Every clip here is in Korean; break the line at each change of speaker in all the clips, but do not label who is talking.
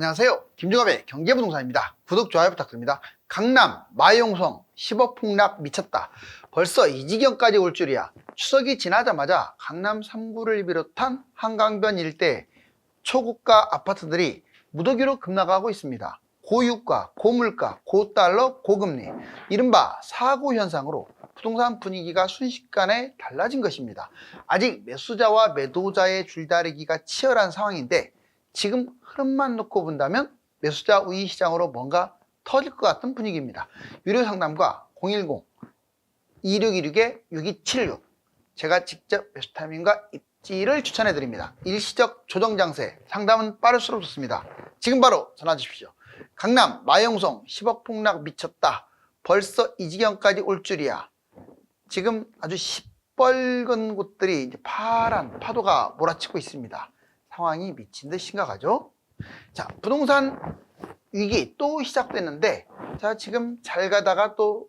안녕하세요. 김종갑의 경제부동산입니다. 구독, 좋아요 부탁드립니다. 강남 마용성 10억 폭락 미쳤다. 벌써 이 지경까지 올 줄이야. 추석이 지나자마자 강남 3구를 비롯한 한강변 일대 초고가 아파트들이 무더기로 급락하고 있습니다. 고유가, 고물가, 고달러, 고금리, 이른바 사고 현상으로 부동산 분위기가 순식간에 달라진 것입니다. 아직 매수자와 매도자의 줄다리기가 치열한 상황인데 지금 흐름만 놓고 본다면 매수자 우위 시장으로 뭔가 터질 것 같은 분위기입니다. 유료 상담과 010-2616-6276 제가 직접 매수 타이밍과 입지를 추천해 드립니다. 일시적 조정 장세, 상담은 빠를수록 좋습니다. 지금 바로 전화 주십시오. 강남 마용성 10억 폭락 미쳤다. 벌써 이 지경까지 올 줄이야. 지금 아주 시뻘건 곳들이 이제 파란 파도가 몰아치고 있습니다. 상황이 미친 듯 심각하죠. 자, 부동산 위기 또 시작됐는데, 자, 지금 잘 가다가 또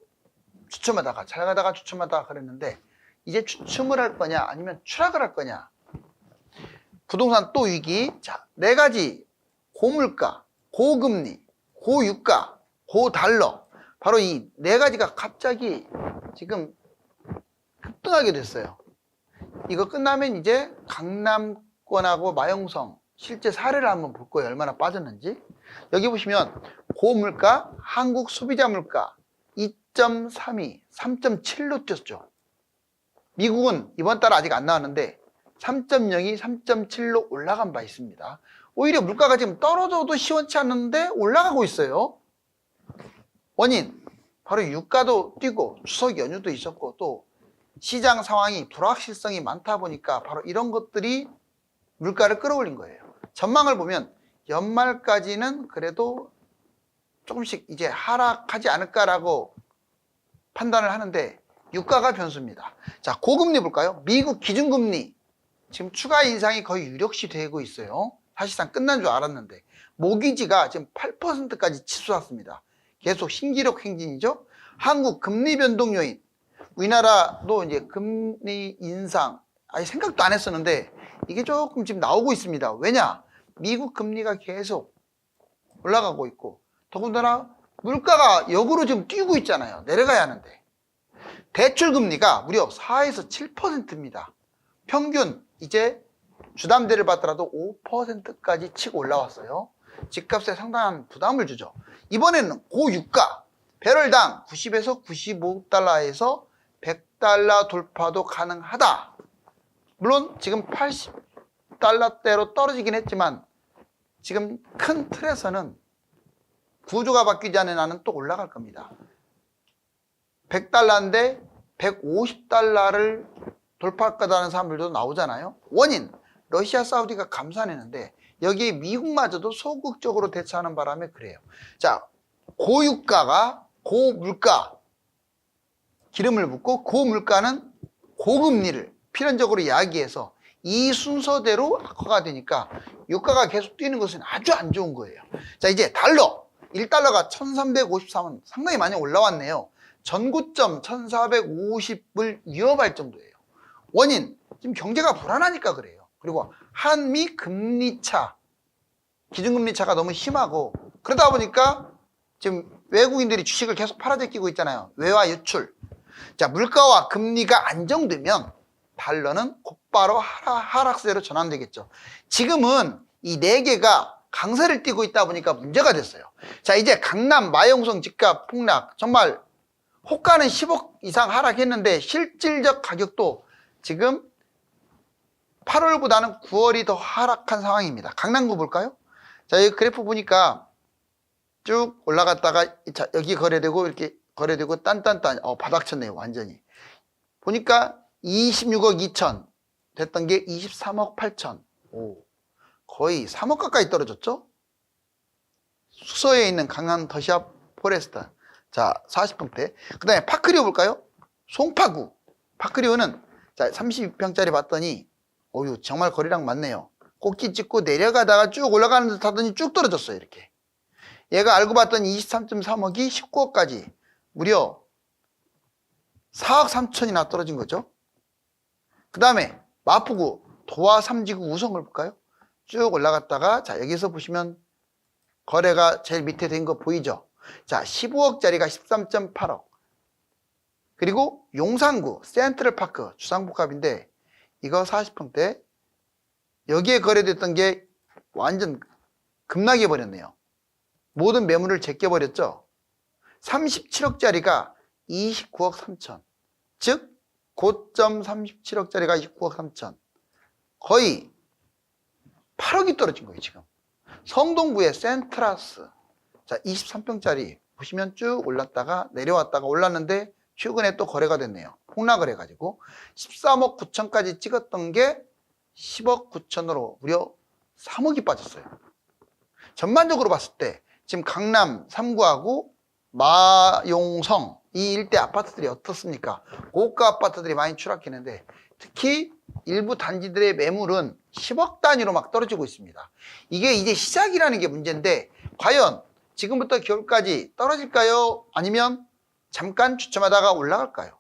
주춤하다가 잘 가다가 주춤하다가 그랬는데 이제 주춤을 할 거냐 아니면 추락을 할 거냐. 부동산 또 위기. 자, 네 가지 고물가, 고금리, 고유가, 고달러, 바로 이 네 가지가 갑자기 지금 급등하게 됐어요. 이거 끝나면 이제 강남권하고 마용성 실제 사례를 한번 볼 거예요. 얼마나 빠졌는지. 여기 보시면 고물가, 한국 소비자 물가 2.32, 3.7로 뛰었죠. 미국은 이번 달 아직 안 나왔는데 3.02, 3.7로 올라간 바 있습니다. 오히려 물가가 지금 떨어져도 시원치 않은데 올라가고 있어요. 원인, 바로 유가도 뛰고 추석 연휴도 있었고 또 시장 상황이 불확실성이 많다 보니까 바로 이런 것들이 물가를 끌어올린 거예요. 전망을 보면 연말까지는 그래도 조금씩 이제 하락하지 않을까라고 판단을 하는데 유가가 변수입니다. 자, 고금리 볼까요? 미국 기준금리 지금 추가 인상이 거의 유력시 되고 있어요. 사실상 끝난 줄 알았는데 모기지가 지금 8%까지 치솟았습니다. 계속 신기록 행진이죠. 한국 금리 변동 요인, 우리나라도 이제 금리 인상 아예 생각도 안 했었는데 이게 조금 지금 나오고 있습니다. 왜냐? 미국 금리가 계속 올라가고 있고 더군다나 물가가 역으로 지금 뛰고 있잖아요. 내려가야 하는데 대출 금리가 무려 4에서 7%입니다. 평균 이제 주담대를 받더라도 5%까지 치고 올라왔어요. 집값에 상당한 부담을 주죠. 이번에는 고유가 배럴당 90에서 95달러에서 100달러 돌파도 가능하다. 물론 지금 80달러대로 떨어지긴 했지만 지금 큰 틀에서는 구조가 바뀌지 않은 한은 또 올라갈 겁니다. 100달러인데 150달러를 돌파할 거다는 사람들도 나오잖아요. 원인, 러시아 사우디가 감산했는데 여기에 미국마저도 소극적으로 대처하는 바람에 그래요. 자, 고유가가 고물가, 기름을 붓고 고물가는 고금리를 필연적으로 이야기해서 이 순서대로 악화가 되니까 유가가 계속 뛰는 것은 아주 안 좋은 거예요. 자, 이제 달러 1달러가 1353원 상당히 많이 올라왔네요. 전고점 1450을 위협할 정도예요. 원인, 지금 경제가 불안하니까 그래요. 그리고 한미 금리차, 기준금리 차가 너무 심하고 그러다 보니까 지금 외국인들이 주식을 계속 팔아제끼고 있잖아요. 외화 유출. 자, 물가와 금리가 안정되면 달러는 곧바로 하락세로 전환되겠죠. 지금은 이 네 개가 강세를 띠고 있다 보니까 문제가 됐어요. 자, 이제 강남 마용성 집값 폭락, 정말 호가는 10억 이상 하락했는데 실질적 가격도 지금 8월보다는 9월이 더 하락한 상황입니다. 강남구 볼까요? 자, 여기 그래프 보니까 쭉 올라갔다가 자, 여기 거래되고 이렇게 거래되고 딴딴딴 바닥 쳤네요. 완전히 보니까 26억 2천 됐던 게 23억 8천. 오, 거의 3억 가까이 떨어졌죠. 수서에 있는 강남 더샵 포레스타, 자 40평대. 그 다음에 파크리오 볼까요? 송파구 파크리오는 자 32평짜리 봤더니 어유 정말 거리랑 맞네요. 꼭지 찍고 내려가다가 쭉 올라가는 듯 하더니 쭉 떨어졌어요. 이렇게 얘가 알고 봤더니 23.3억이 19억까지 무려 4억 3천이나 떨어진 거죠. 그 다음에 마포구 도화 3지구 우성을 볼까요? 쭉 올라갔다가 자 여기서 보시면 거래가 제일 밑에 된 거 보이죠? 자, 15억짜리가 13.8억. 그리고 용산구 센트럴파크 주상복합인데 이거 40평대 여기에 거래됐던 게 완전 급락해 버렸네요. 모든 매물을 제껴버렸죠. 37억짜리가 29억 3천. 즉 고점 37억짜리가 29억 3천. 거의 8억이 떨어진 거예요 지금. 성동구의 센트라스, 자 23평짜리 보시면 쭉 올랐다가 내려왔다가 올랐는데 최근에 또 거래가 됐네요. 폭락을 해가지고 13억 9천까지 찍었던 게 10억 9천으로 무려 3억이 빠졌어요. 전반적으로 봤을 때 지금 강남 3구하고 마용성 이 일대 아파트들이 어떻습니까? 고가 아파트들이 많이 추락했는데 특히 일부 단지들의 매물은 10억 단위로 막 떨어지고 있습니다. 이게 이제 시작이라는 게 문제인데 과연 지금부터 겨울까지 떨어질까요? 아니면 잠깐 주춤하다가 올라갈까요?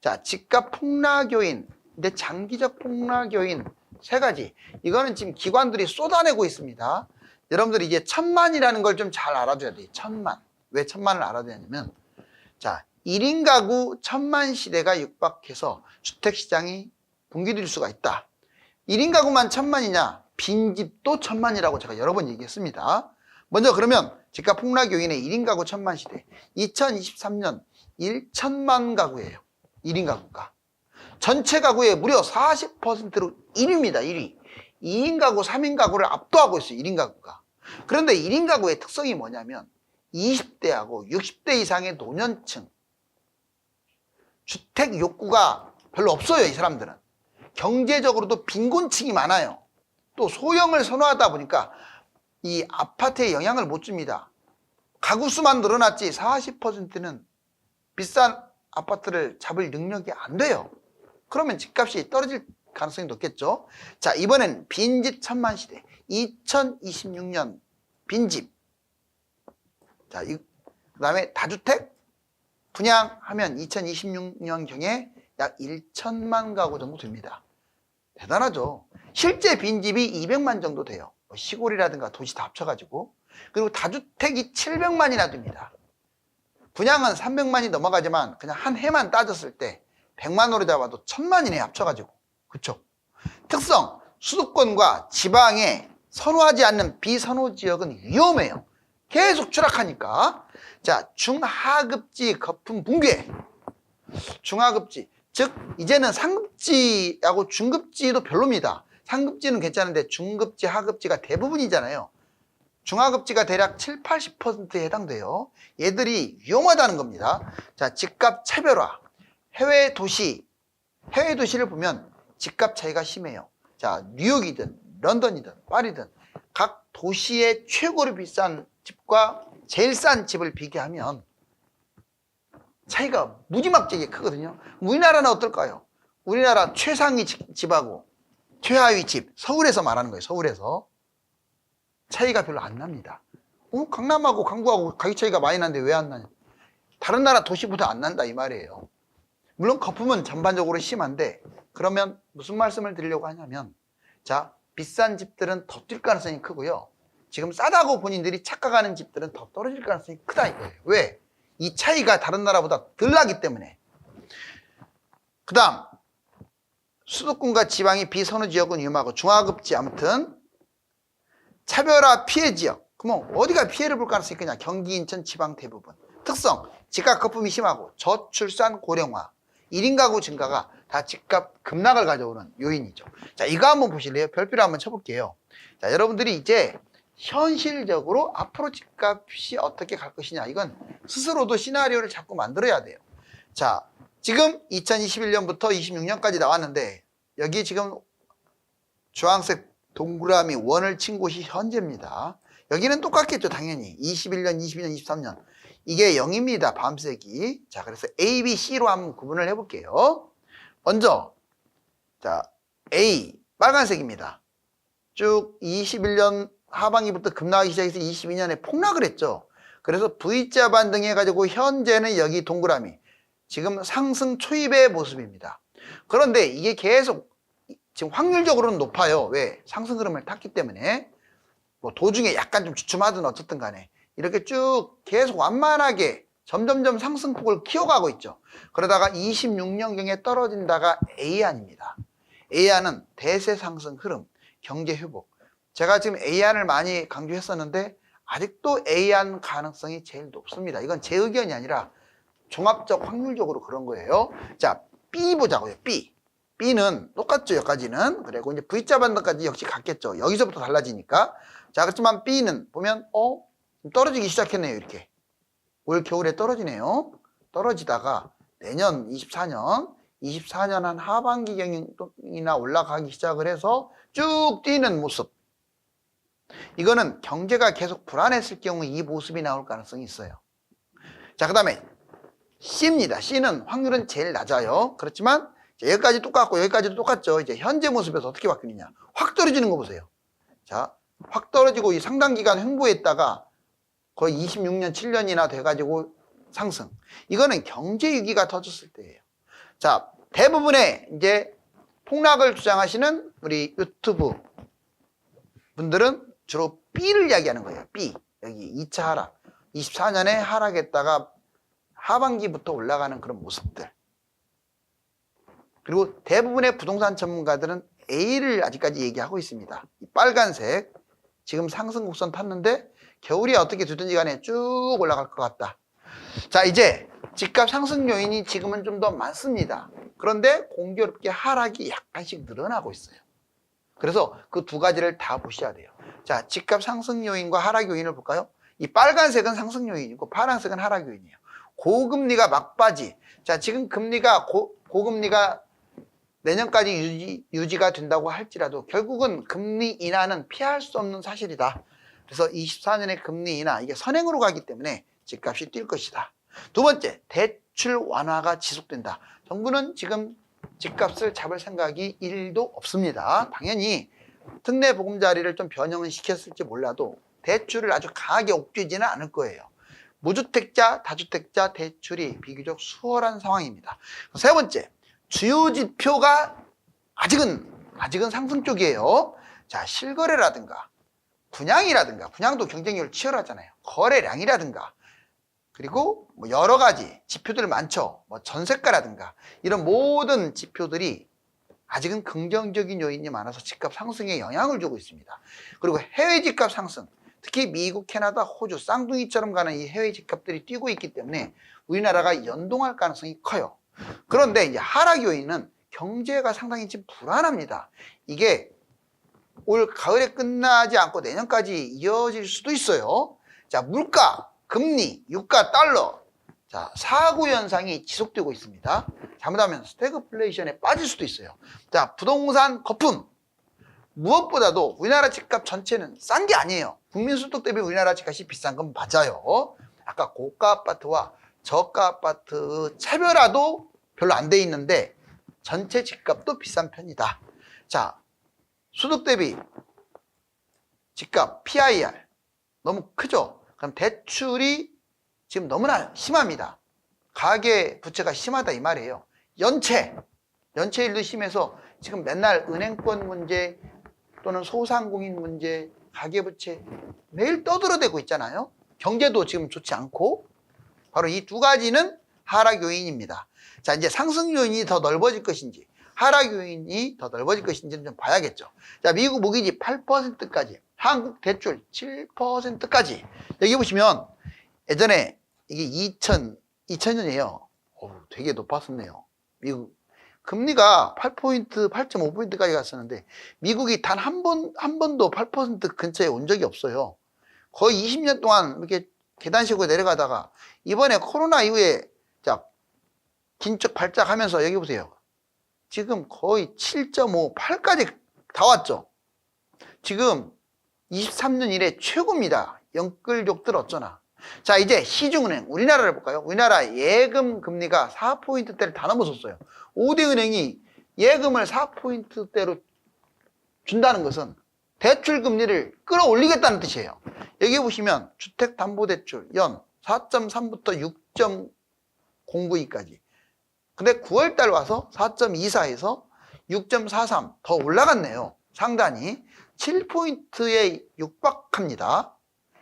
자, 집값 폭락 요인, 근데 장기적 폭락 요인 세 가지. 이거는 지금 기관들이 쏟아내고 있습니다. 여러분들이 이제 1000만이라는 걸 좀 잘 알아줘야 돼요. 1000만. 왜 1000만을 알아줘야 하냐면 자, 1인 가구 1000만 시대가 육박해서 주택시장이 붕괴될 수가 있다. 1인 가구만 1000만이냐? 빈집도 1000만이라고 제가 여러 번 얘기했습니다. 먼저 그러면 집값 폭락 요인의 1인 가구 1000만 시대. 2023년 1000만 가구예요. 1인 가구가. 전체 가구의 무려 40%로 1위입니다. 1위. 2인 가구, 3인 가구를 압도하고 있어요. 1인 가구가. 그런데 1인 가구의 특성이 뭐냐면 20대하고 60대 이상의 노년층. 주택 욕구가 별로 없어요. 이 사람들은. 경제적으로도 빈곤층이 많아요. 또 소형을 선호하다 보니까 이 아파트에 영향을 못 줍니다. 가구 수만 늘어났지 40%는 비싼 아파트를 잡을 능력이 안 돼요. 그러면 집값이 떨어질 가능성이 높겠죠. 자, 이번엔 빈집 1000만 시대 2026년 빈집. 자, 그 다음에 다주택 분양하면 2026년경에 약 1000만 가구 정도 됩니다. 대단하죠. 실제 빈집이 200만 정도 돼요. 시골이라든가 도시 다 합쳐가지고. 그리고 다주택이 700만이나 됩니다. 분양은 300만이 넘어가지만 그냥 한 해만 따졌을 때 100만으로 잡아도 1000만이네 합쳐가지고. 그쵸? 특성, 수도권과 지방에 선호하지 않는 비선호 지역은 위험해요. 계속 추락하니까. 자, 중하급지 거품 붕괴. 중하급지. 즉 이제는 상급지하고 중급지도 별로입니다. 상급지는 괜찮은데 중급지, 하급지가 대부분이잖아요. 중하급지가 대략 7, 80%에 해당돼요. 얘들이 위험하다는 겁니다. 자, 집값 차별화. 해외 도시를 보면 집값 차이가 심해요. 자, 뉴욕이든 런던이든 파리든 각 도시의 최고로 비싼 집과 제일 싼 집을 비교하면 차이가 무지막지하게 크거든요. 우리나라는 어떨까요? 우리나라 최상위 집하고 최하위 집, 서울에서 말하는 거예요. 서울에서 차이가 별로 안 납니다. 강남하고 강북하고 가격 차이가 많이 나는데 왜 안 나냐? 다른 나라 도시보다 안 난다 이 말이에요. 물론 거품은 전반적으로 심한데 그러면 무슨 말씀을 드리려고 하냐면 자, 비싼 집들은 더 뛸 가능성이 크고요. 지금 싸다고 본인들이 착각하는 집들은 더 떨어질 가능성이 크다 이거예요. 왜? 이 차이가 다른 나라보다 덜 나기 때문에. 그 다음 수도권과 지방이 비선호 지역은 위험하고 중하급지 아무튼 차별화 피해 지역. 그러면 어디가 피해를 볼 가능성이 크냐? 경기, 인천, 지방 대부분. 특성, 집값 거품이 심하고 저출산 고령화, 1인 가구 증가가 다 집값 급락을 가져오는 요인이죠. 자, 이거 한번 보실래요? 별표를 한번 쳐볼게요. 자, 여러분들이 이제 현실적으로 앞으로 집값이 어떻게 갈 것이냐 이건 스스로도 시나리오를 자꾸 만들어야 돼요. 자, 지금 2021년부터 26년까지 나왔는데 여기 지금 주황색 동그라미 원을 친 곳이 현재입니다. 여기는 똑같겠죠 당연히. 21년, 22년, 23년 이게 0입니다. 밤색이. 자, 그래서 A, B, C로 한번 구분을 해볼게요. 먼저 자, A 빨간색입니다. 쭉 21년 하반기부터 급락하기 시작해서 22년에 폭락을 했죠. 그래서 V자 반등해 가지고 현재는 여기 동그라미 지금 상승 초입의 모습입니다. 그런데 이게 계속 지금 확률적으로는 높아요. 왜? 상승 흐름을 탔기 때문에. 뭐 도중에 약간 좀 주춤하든 어쨌든 간에 이렇게 쭉 계속 완만하게 점점점 상승폭을 키워가고 있죠. 그러다가 26년경에 떨어진다가 A안입니다. A안은 대세 상승 흐름, 경제 회복. 제가 지금 A안을 많이 강조했었는데 아직도 A안 가능성이 제일 높습니다. 이건 제 의견이 아니라 종합적 확률적으로 그런 거예요. 자, B 보자고요. B. B는 똑같죠, 여기까지는. 그리고 이제 V자 반등까지 역시 같겠죠. 여기서부터 달라지니까. 자, 그렇지만 B는 보면 떨어지기 시작했네요. 이렇게 올 겨울에 떨어지네요. 떨어지다가 내년 24년 한 하반기경이나 올라가기 시작을 해서 쭉 뛰는 모습. 이거는 경제가 계속 불안했을 경우 이 모습이 나올 가능성이 있어요. 자, 그 다음에 C입니다. C는 확률은 제일 낮아요. 그렇지만 여기까지 똑같고 여기까지도 똑같죠. 이제 현재 모습에서 어떻게 바뀌느냐. 확 떨어지는 거 보세요. 자, 확 떨어지고 이 상당 기간 횡보했다가 거의 26년, 7년이나 돼가지고 상승. 이거는 경제 위기가 터졌을 때예요. 자, 대부분의 이제 폭락을 주장하시는 우리 유튜브 분들은 주로 B를 이야기하는 거예요. B. 여기 2차 하락. 24년에 하락했다가 하반기부터 올라가는 그런 모습들. 그리고 대부분의 부동산 전문가들은 A를 아직까지 얘기하고 있습니다. 이 빨간색. 지금 상승 곡선 탔는데 겨울이 어떻게 되든지 간에 쭉 올라갈 것 같다. 자, 이제 집값 상승 요인이 지금은 좀 더 많습니다. 그런데 공교롭게 하락이 약간씩 늘어나고 있어요. 그래서 그 두 가지를 다 보셔야 돼요. 자, 집값 상승 요인과 하락 요인을 볼까요? 이 빨간색은 상승 요인이고 파란색은 하락 요인이에요. 고금리가 막바지. 자, 지금 금리가 고금리가 내년까지 유지가 된다고 할지라도 결국은 금리 인하는 피할 수 없는 사실이다. 그래서 24년의 금리 인하, 이게 선행으로 가기 때문에 집값이 뛸 것이다. 두 번째, 대출 완화가 지속된다. 정부는 지금 집값을 잡을 생각이 1도 없습니다. 당연히 특례 보금자리를 좀 변형은 시켰을지 몰라도 대출을 아주 강하게 옥죄지는 않을 거예요. 무주택자, 다주택자 대출이 비교적 수월한 상황입니다. 세 번째, 주요 지표가 아직은 상승 쪽이에요. 자, 실거래라든가 분양이라든가, 분양도 경쟁률 치열하잖아요. 거래량이라든가, 그리고 뭐 여러 가지 지표들 많죠. 뭐 전세가라든가 이런 모든 지표들이 아직은 긍정적인 요인이 많아서 집값 상승에 영향을 주고 있습니다. 그리고 해외 집값 상승, 특히 미국, 캐나다, 호주 쌍둥이처럼 가는 이 해외 집값들이 뛰고 있기 때문에 우리나라가 연동할 가능성이 커요. 그런데 이제 하락 요인은 경제가 상당히 지금 불안합니다. 이게 올 가을에 끝나지 않고 내년까지 이어질 수도 있어요. 자, 물가, 금리, 유가, 달러. 자, 사고 현상이 지속되고 있습니다. 잘못하면 스태그플레이션에 빠질 수도 있어요. 자, 부동산 거품. 무엇보다도 우리나라 집값 전체는 싼 게 아니에요. 국민소득 대비 우리나라 집값이 비싼 건 맞아요. 아까 고가 아파트와 저가 아파트 차별화도 별로 안 돼 있는데 전체 집값도 비싼 편이다. 자, 소득 대비 집값 PIR 너무 크죠? 그럼 대출이 지금 너무나 심합니다. 가계 부채가 심하다 이 말이에요. 연체일도 심해서 지금 맨날 은행권 문제 또는 소상공인 문제, 가계부채 매일 떠들어대고 있잖아요. 경제도 지금 좋지 않고 바로 이 두 가지는 하락 요인입니다. 자, 이제 상승 요인이 더 넓어질 것인지 하락 요인이 더 넓어질 것인지는 좀 봐야겠죠. 자, 미국 모기지 8%까지, 한국 대출 7%까지. 여기 보시면 예전에 이게 2000년이에요. 되게 높았었네요. 미국 금리가 8포인트, 8.5포인트까지 갔었는데 미국이 단 한 번도 8% 근처에 온 적이 없어요. 거의 20년 동안 이렇게 계단식으로 내려가다가 이번에 코로나 이후에 자, 긴축 발작하면서 여기 보세요. 지금 거의 7.5, 8까지 다 왔죠. 지금 23년 이래 최고입니다. 영끌족들 어쩌나. 자, 이제 시중은행, 우리나라를 볼까요? 우리나라 예금 금리가 4포인트대를 다 넘어섰어요. 5대 은행이 예금을 4포인트대로 준다는 것은 대출 금리를 끌어올리겠다는 뜻이에요. 여기 보시면 주택담보대출 연 4.3부터 6.09까지. 근데 9월달 와서 4.24에서 6.43 더 올라갔네요. 상단이. 7포인트에 육박합니다.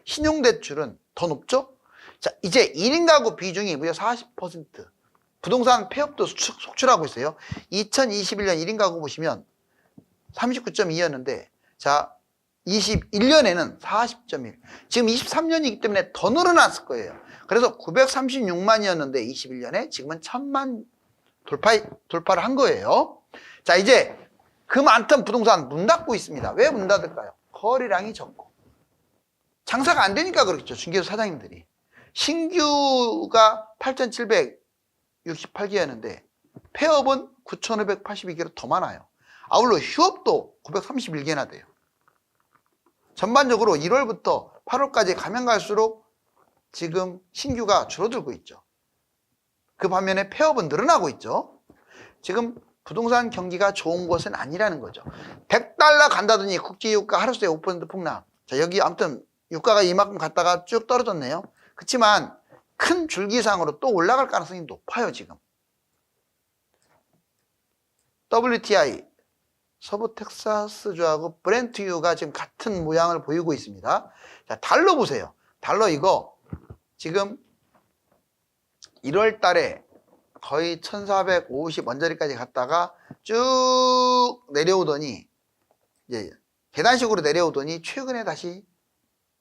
신용대출은 더 높죠? 자, 이제 1인 가구 비중이 무려 40%. 부동산 폐업도 속출하고 있어요. 2021년 1인 가구 보시면 39.2였는데, 자, 21년에는 40.1. 지금 23년이기 때문에 더 늘어났을 거예요. 그래서 936만이었는데 21년에 지금은 1000만 돌파를 한 거예요. 자, 이제 그 많던 부동산 문 닫고 있습니다. 왜 문 닫을까요? 거래량이 적고. 장사가 안 되니까 그렇겠죠. 중개소 사장님들이. 신규가 8,768개였는데 폐업은 9,582개로 더 많아요. 아울러 휴업도 931개나 돼요. 전반적으로 1월부터 8월까지 가면 갈수록 지금 신규가 줄어들고 있죠. 그 반면에 폐업은 늘어나고 있죠. 지금 부동산 경기가 좋은 것은 아니라는 거죠. 100달러 간다더니 국제유가 하루새에 5% 폭락. 자, 여기 아무튼 유가가 이만큼 갔다가 쭉 떨어졌네요. 그렇지만 큰 줄기상으로 또 올라갈 가능성이 높아요, 지금. WTI, 서부 텍사스주하고 브렌트유가 지금 같은 모양을 보이고 있습니다. 자, 달러 보세요. 달러 이거 지금 1월 달에 거의 1450 원자리까지 갔다가 쭉 내려오더니 이제 계단식으로 내려오더니 최근에 다시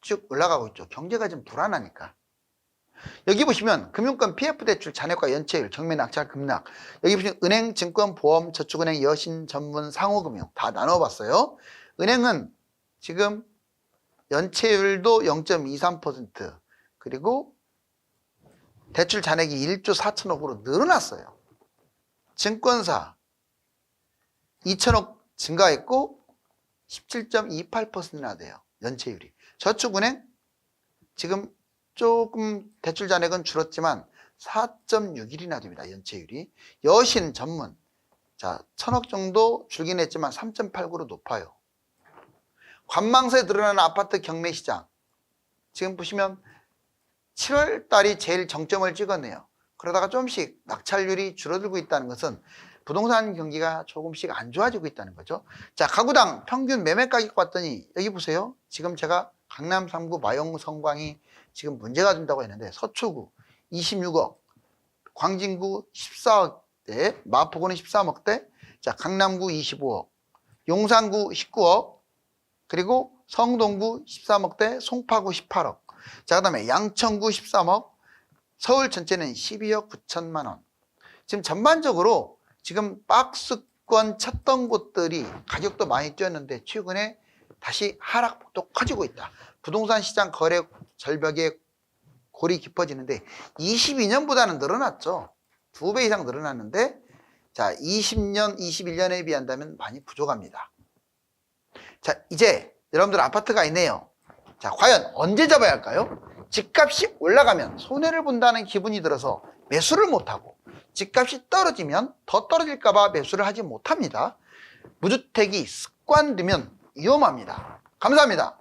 쭉 올라가고 있죠. 경제가 좀 불안하니까. 여기 보시면 금융권 PF대출 잔액과 연체율, 경매 낙찰 급락. 여기 보시면 은행, 증권, 보험, 저축은행, 여신, 전문, 상호금융 다 나눠봤어요. 은행은 지금 연체율도 0.23% 그리고 대출 잔액이 1조 4천억으로 늘어났어요. 증권사 2천억 증가했고 17.28%나 돼요. 연체율이. 저축은행 지금 조금 대출 잔액은 줄었지만 4.61이나 됩니다. 연체율이. 여신 전문. 자, 1000억 정도 줄긴 했지만 3.89로 높아요. 관망서에 드러나는 아파트 경매 시장. 지금 보시면 7월 달이 제일 정점을 찍었네요. 그러다가 조금씩 낙찰률이 줄어들고 있다는 것은 부동산 경기가 조금씩 안 좋아지고 있다는 거죠. 자, 가구당 평균 매매 가격 봤더니 여기 보세요. 지금 제가 강남 3구 마용 성광이 지금 문제가 된다고 했는데 서초구 26억, 광진구 14억대, 마포구는 13억대, 자, 강남구 25억, 용산구 19억, 그리고 성동구 13억대, 송파구 18억. 자, 그 다음에 양천구 13억, 서울 전체는 12억 9천만 원. 지금 전반적으로 지금 박스권 쳤던 곳들이 가격도 많이 뛰었는데 최근에 다시 하락폭도 커지고 있다. 부동산 시장 거래 절벽에 골이 깊어지는데 22년보다는 늘어났죠. 2배 이상 늘어났는데 자, 20년, 21년에 비한다면 많이 부족합니다. 자, 이제 여러분들 아파트가 있네요. 자, 과연 언제 잡아야 할까요? 집값이 올라가면 손해를 본다는 기분이 들어서 매수를 못하고 집값이 떨어지면 더 떨어질까 봐 매수를 하지 못합니다. 무주택이 습관되면 위험합니다. 감사합니다.